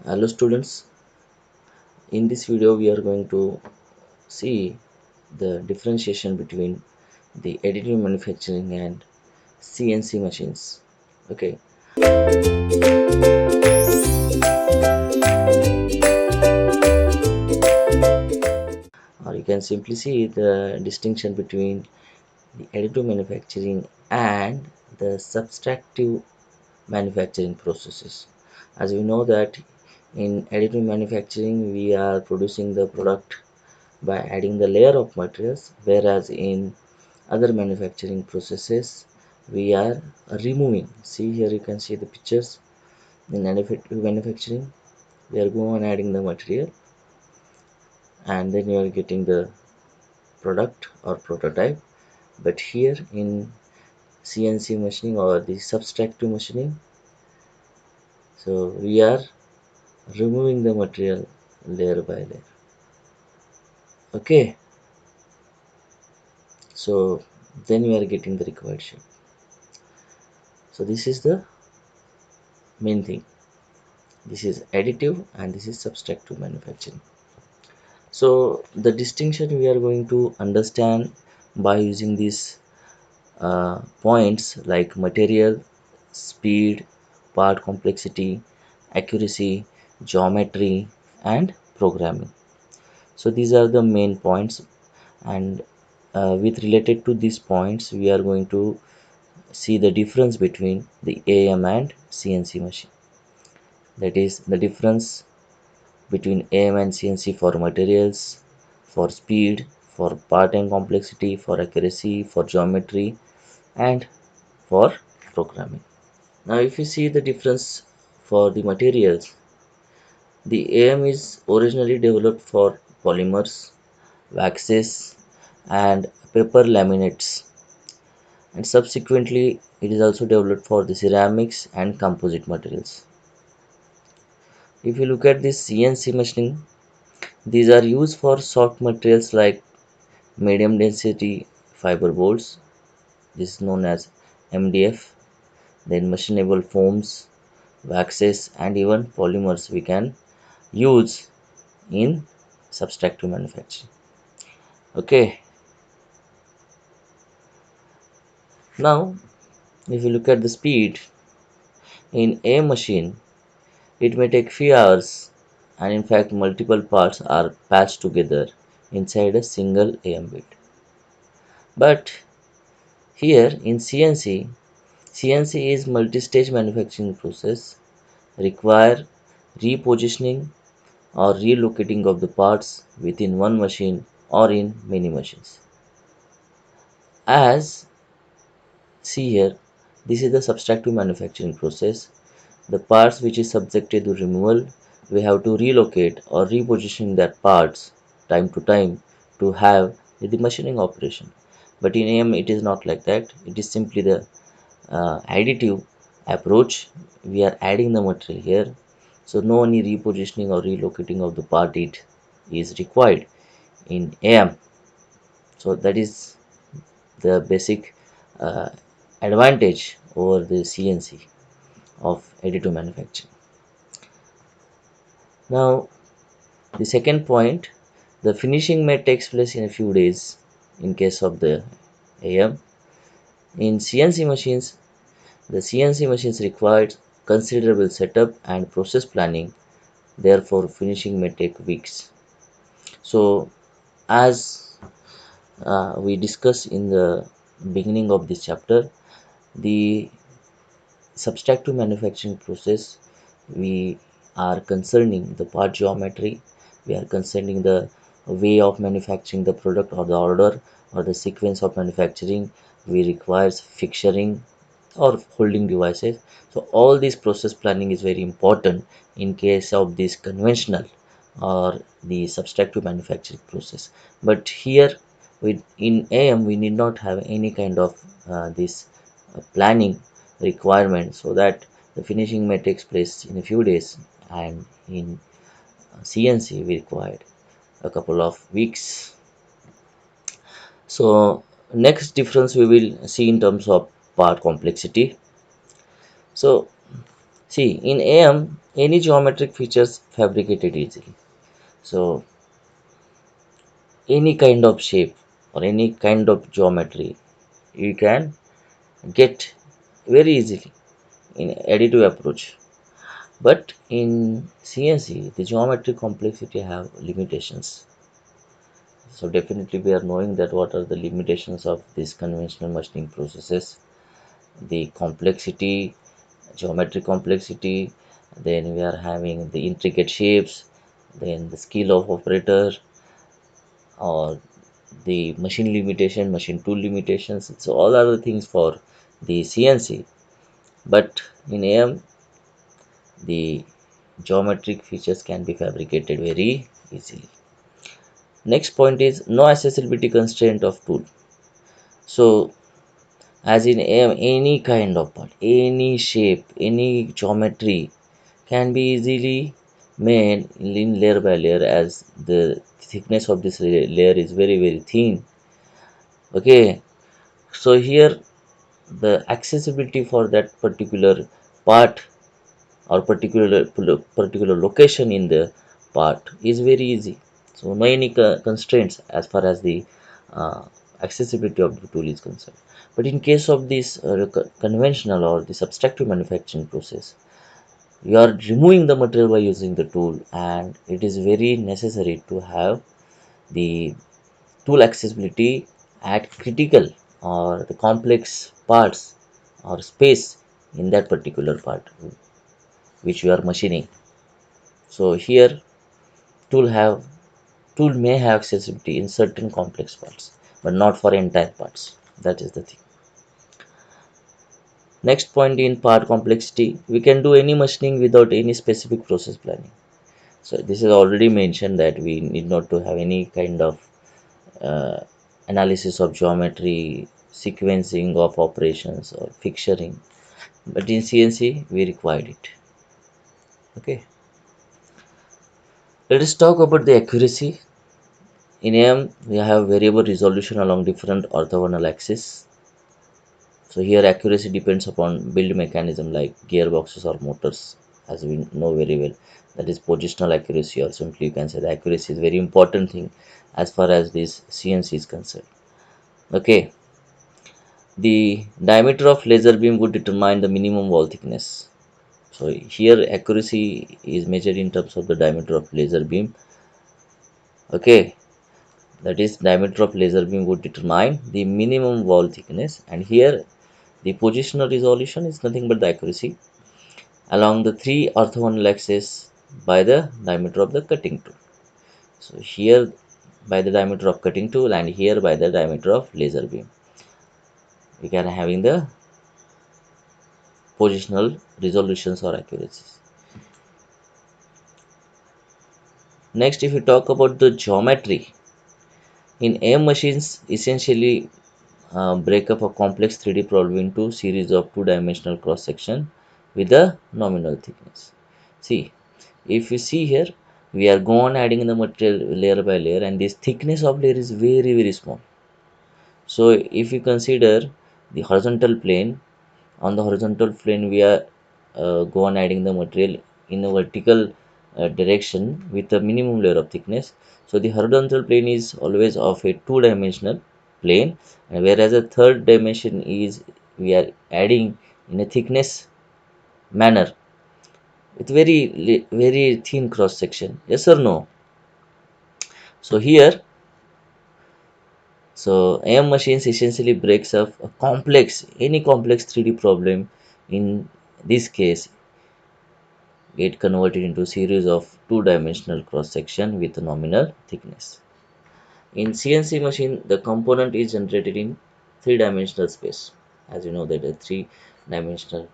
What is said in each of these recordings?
Hello students, in this video we are going to see the differentiation between the additive manufacturing and CNC machines. Okay, or you can simply see the distinction between the additive manufacturing and the subtractive manufacturing processes. As we know that in additive manufacturing we are producing the product by adding the layer of materials, whereas in other manufacturing processes we are removing. See here, you can see the pictures. In additive manufacturing we are going on adding the material and then you are getting the product or prototype, but here in CNC machining or the subtractive machining, so we are removing the material layer by layer. Okay, so then we are getting the required shape. So this is the main thing. This is additive and this is subtractive manufacturing. So the distinction we are going to understand by using these points like material, speed, part complexity, accuracy, geometry, and programming. So these are the main points, and with related to these points we are going to see the difference between the AM and CNC machine. That is the difference between AM and CNC for materials, for speed, for part and complexity, for accuracy, for geometry, and for programming. Now, if you see the difference for the materials, the AM is originally developed for polymers, waxes, and paper laminates, and subsequently it is also developed for the ceramics and composite materials. If you look at this CNC machining, these are used for soft materials like medium density fiber bolts, this is known as MDF, then machinable foams, waxes, and even polymers we can use in subtractive manufacturing. Okay, now if you look at the speed in a machine, it may take few hours, and in fact multiple parts are patched together inside a single AM bit. But here in CNC is multi-stage manufacturing process, require repositioning or relocating of the parts within one machine or in many machines. As see here, this is the subtractive manufacturing process. The parts which is subjected to removal, we have to relocate or reposition that parts time to time to have the machining operation. But in AM it is not like that. It is simply the additive approach. We are adding the material here, so no any repositioning or relocating of the part it is required in AM. So that is the basic uh, advantage over the CNC of additive manufacturing. Now the second point, the finishing may takes place in a few days in case of the AM. In CNC machines, the CNC machines require considerable setup and process planning, therefore finishing may take weeks. So as we discussed in the beginning of this chapter, the subtractive manufacturing process, we are concerning the part geometry, we are concerning the way of manufacturing the product or the order or the sequence of manufacturing. We requires fixturing or holding devices. So all this process planning is very important in case of this conventional or the subtractive manufacturing process. But here with in AM we need not have any kind of this planning requirement, so that the finishing may takes place in a few days, and in CNC we required a couple of weeks. So next difference we will see in terms of part complexity. So See, in AM, any geometric features fabricated easily. So, any kind of shape or any kind of geometry you can get very easily in additive approach. But in CNC, the geometric complexity have limitations. So definitely we are knowing that what are the limitations of these conventional machining processes. The complexity, geometric complexity, then we are having the intricate shapes, then the skill of operator, or the machine limitation, machine tool limitations. So all are the things for the CNC. But in AM, the geometric features can be fabricated very easily. Next point is no accessibility constraint of tool. So as in AM, any kind of part, any shape, any geometry can be easily made in layer by layer, as the thickness of this layer is very thin. Okay, so here the accessibility for that particular part or particular location in the part is very easy. So no any constraints as far as the uh, accessibility of the tool is concerned. But in case of this conventional or the subtractive manufacturing process, you are removing the material by using the tool, and it is very necessary to have the tool accessibility at critical or the complex parts or space in that particular part which you are machining. So here tool may have accessibility in certain complex parts, but not for entire parts. That is the thing. Next point, in part complexity, we can do any machining without any specific process planning. So this is already mentioned that we need not to have any kind of uh, analysis of geometry, sequencing of operations or fixturing. But in CNC we required it. Okay. Let us talk about the accuracy. In AM, we have variable resolution along different orthogonal axes. So here accuracy depends upon build mechanism like gearboxes or motors, as we know very well. That is positional accuracy, or simply you can say the accuracy is very important thing as far as this CNC is concerned. Okay, the diameter of laser beam would determine the minimum wall thickness. So here accuracy is measured in terms of the diameter of laser beam. Okay, that is diameter of laser beam would determine the minimum wall thickness, and here the positional resolution is nothing but the accuracy along the three orthogonal axes by the diameter of the cutting tool. So here by the diameter of cutting tool, and here by the diameter of laser beam, we can having the positional resolutions or accuracies. Next, if we talk about the geometry, in AM machines essentially break up a complex 3D problem into series of two-dimensional cross section with a nominal thickness. See, if you see here, we are going on adding the material layer by layer, and this thickness of layer is very small. So if you consider the horizontal plane, on the horizontal plane we are go on adding the material in a vertical direction with a minimum layer of thickness. So the horizontal plane is always of a two-dimensional plane, and whereas a third dimension is we are adding in a thickness manner with very thin cross section. Yes or no? So here, so AM machines essentially breaks up a any complex 3D problem. In this case, get converted into a series of two-dimensional cross section with a nominal thickness. In CNC machine, the component is generated in three-dimensional space. As you know that the three-dimensional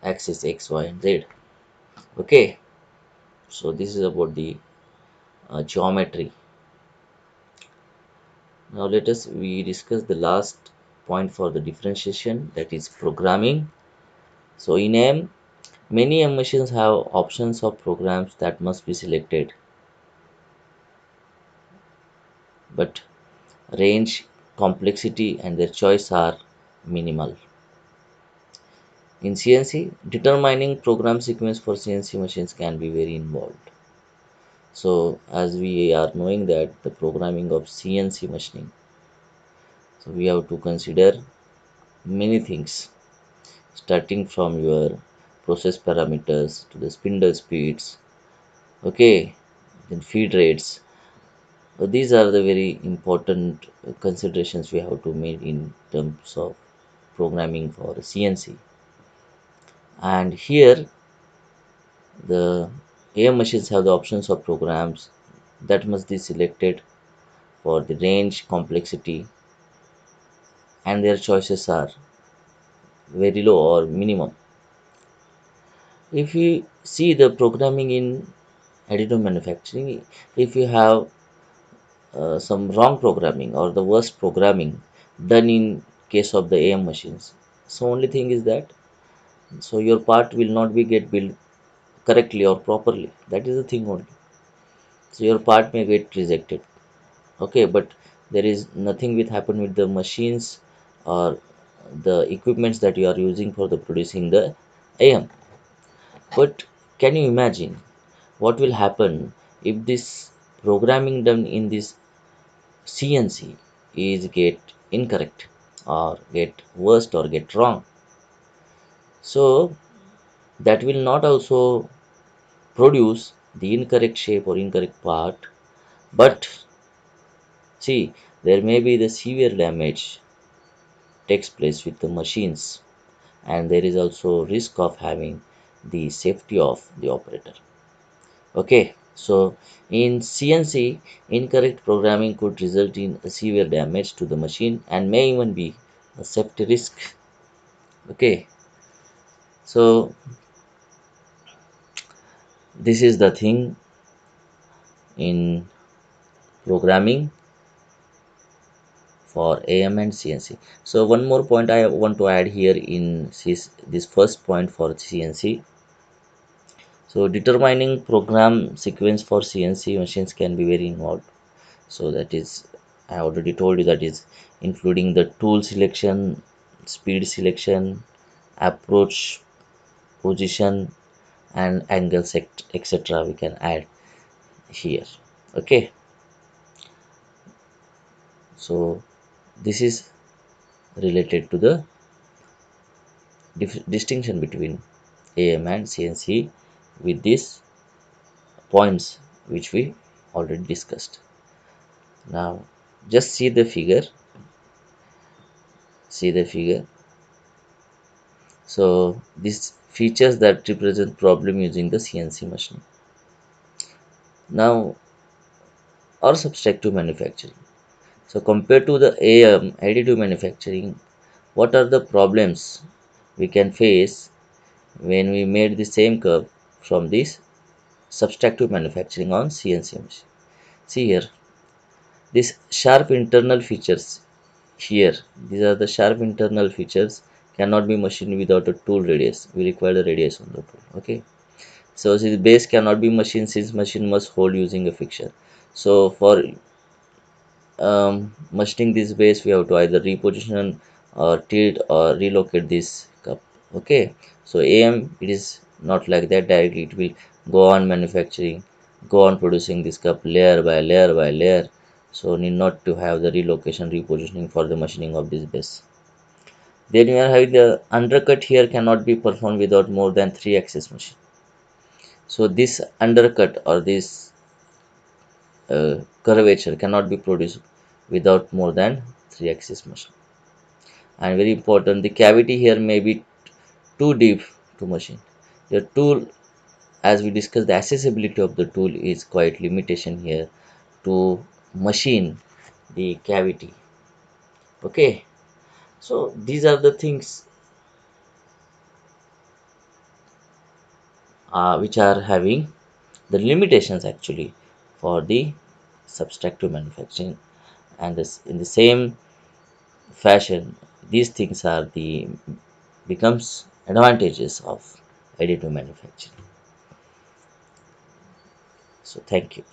axis X, Y, and Z. Okay, so this is about the geometry. Now let us we discuss the last point for the differentiation, that is programming. So in M, many M machines have options of programs that must be selected, but range, complexity, and their choice are minimal. In CNC, determining program sequence for CNC machines can be very involved. So as we are knowing that the programming of CNC machining, so we have to consider many things, starting from your process parameters to the spindle speeds, okay, then feed rates. So these are the very important considerations we have to make in terms of programming for CNC. And here the AM machines have the options of programs that must be selected for the range, complexity, and their choices are very low or minimum. If you see the programming in additive manufacturing, if you have some wrong programming or the worst programming done in case of the AM machines, so only thing is that so your part will not be get built correctly or properly. That is the thing only. So your part may get rejected. Okay, but there is nothing will happen with the machines or the equipments that you are using for the producing the AM. But can you imagine what will happen if this programming done in this CNC is get incorrect or get worst or get wrong? So that will not also produce the incorrect shape or incorrect part, but see, there may be the severe damage takes place with the machines, and there is also risk of having the safety of the operator. Okay, so in CNC, incorrect programming could result in a severe damage to the machine and may even be a safety risk. Okay, so this is the thing in programming for AM and CNC. So one more point I want to add here in this first point for CNC. So determining program sequence for CNC machines can be very involved. So that is, I already told you, that is including the tool selection, speed selection, approach, position, and angle set, etc. We can add here. Okay, so this is related to the distinction between AM and CNC with these points which we already discussed. Now just see the figure. So these features that represent problem using the CNC machine. Now or subtractive manufacturing. So compared to the AM additive manufacturing, what are the problems we can face when we made the same curve from this subtractive manufacturing on CNC machine? See here, these sharp internal features here, these are the sharp internal features cannot be machined without a tool radius. We require the radius on the tool. Okay, so the base cannot be machined since machine must hold using a fixture. So for machining this base, we have to either reposition or tilt or relocate this cup. Okay, so AM it is not like that directly. It will go on manufacturing, go on producing this cup layer by layer by layer. So need not to have the relocation repositioning for the machining of this base. Then you are having the undercut here cannot be performed without more than 3 axis machine. So this undercut or this curvature cannot be produced without more than 3 axis machine. And very important, the cavity here may be too deep to machine. The tool, as we discussed, the accessibility of the tool is quite limitation here to machine the cavity. Okay, so these are the things which are having the limitations actually for the subtractive manufacturing, and this in the same fashion these things are the becomes advantages of additive manufacturing. So thank you.